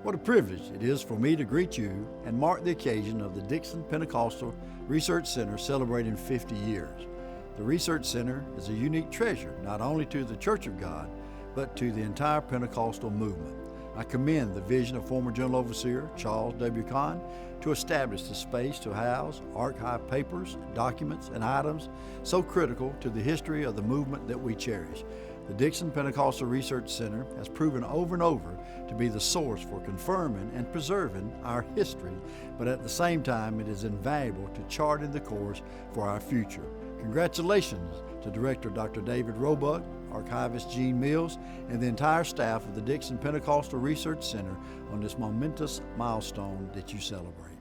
What a privilege it is for me to greet you and mark the occasion of the Dixon Pentecostal Research Center celebrating 50 years. The Research Center is a unique treasure not only to the Church of God, but to the entire Pentecostal movement. I commend the vision of former General Overseer Charles W. Kahn to establish the space to house archive papers, documents, and items so critical to the history of the movement that we cherish. The Dixon Pentecostal Research Center has proven over and over to be the source for confirming and preserving our history, but at the same time it is invaluable to charting the course for our future. Congratulations to Director Dr. David Roebuck, Archivist Gene Mills, and the entire staff of the Dixon Pentecostal Research Center on this momentous milestone that you celebrate.